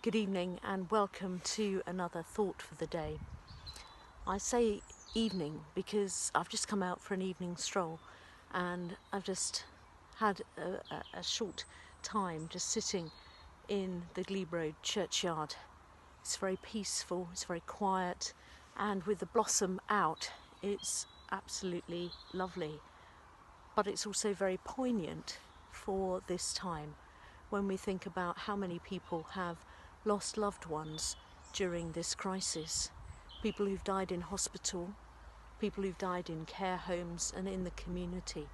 Good evening and welcome to another thought for the day. I say evening because I've just come out for an evening stroll and I've just had a short time just sitting in the Glebe Road churchyard. It's very peaceful, it's very quiet, and with the blossom out it's absolutely lovely. But it's also very poignant for this time when we think about how many people have lost loved ones during this crisis. People who've died in hospital, people who've died in care homes and in the community.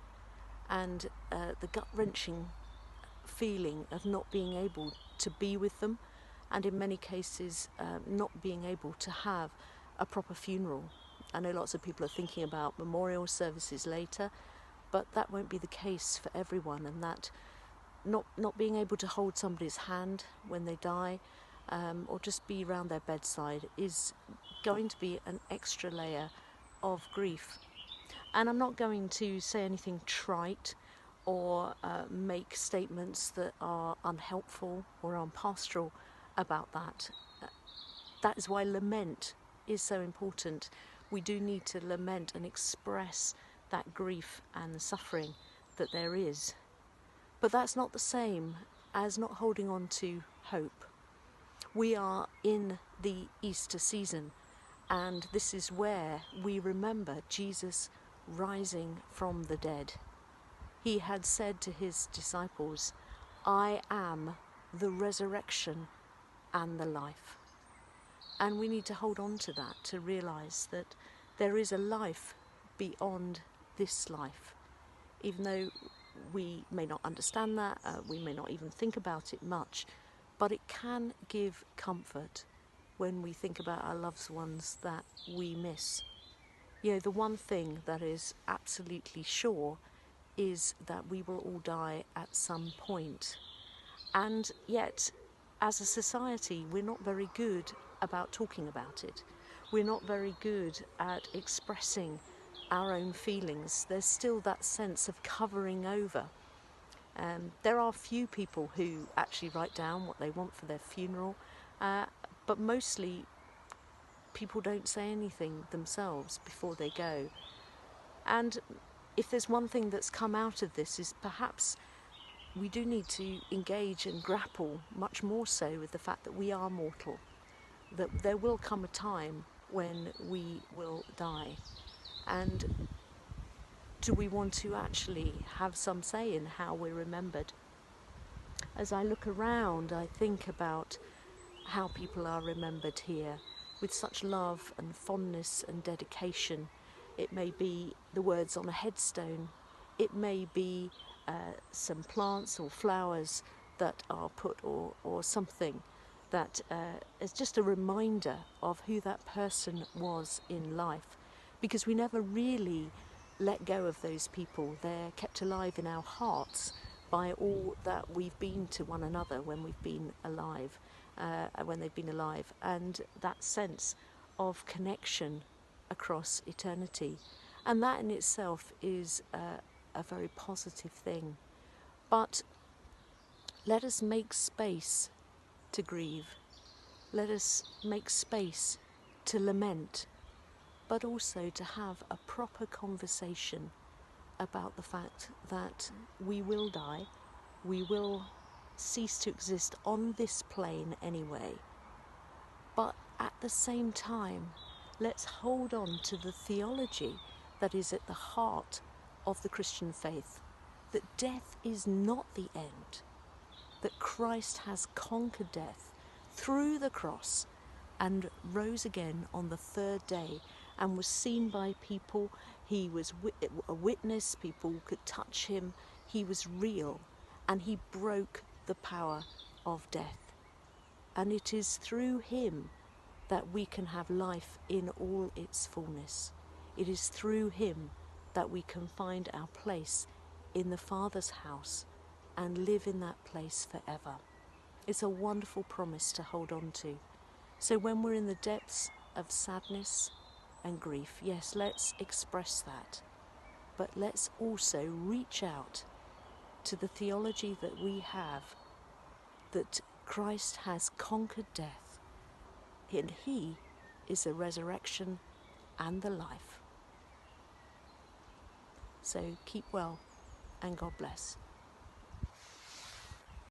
And the gut-wrenching feeling of not being able to be with them, and in many cases not being able to have a proper funeral. I know lots of people are thinking about memorial services later, but that won't be the case for everyone, and that not being able to hold somebody's hand when they die or just be around their bedside is going to be an extra layer of grief. And I'm not going to say anything trite or make statements that are unhelpful or unpastoral about that. That is why lament is so important. We do need to lament and express that grief and suffering that there is. But that's not the same as not holding on to hope. We are in the Easter season, and this is where we remember Jesus rising from the dead. He had said to his disciples, "I am the resurrection and the life." And we need to hold on to that, to realise that there is a life beyond this life. Even though we may not understand that, we may not even think about it much, but it can give comfort when we think about our loved ones that we miss. You know, the one thing that is absolutely sure is that we will all die at some point. And yet, as a society, we're not very good about talking about it. We're not very good at expressing our own feelings. There's still that sense of covering over. There are few people who actually write down what they want for their funeral, but mostly people don't say anything themselves before they go. And if there's one thing that's come out of this, is perhaps we do need to engage and grapple much more so with the fact that we are mortal, that there will come a time when we will die. And do we want to actually have some say in how we're remembered? As I look around, I think about how people are remembered here with such love and fondness and dedication. It may be the words on a headstone, it may be some plants or flowers that are put, or something that is just a reminder of who that person was in life, because we never really let go of those people. They're kept alive in our hearts by all that we've been to one another when we've been alive, when they've been alive, and that sense of connection across eternity. And that in itself is a very positive thing. But let us make space to grieve. Let us make space to lament, but also to have a proper conversation about the fact that we will die, we will cease to exist on this plane anyway. But at the same time, let's hold on to the theology that is at the heart of the Christian faith, that death is not the end, that Christ has conquered death through the cross and rose again on the third day and was seen by people. He was a witness, people could touch him, he was real, and he broke the power of death. And it is through him that we can have life in all its fullness. It is through him that we can find our place in the Father's house and live in that place forever. It's a wonderful promise to hold on to. So when we're in the depths of sadness and grief, yes, let's express that. But let's also reach out to the theology that we have, that Christ has conquered death, and he is the resurrection and the life. So keep well, and God bless.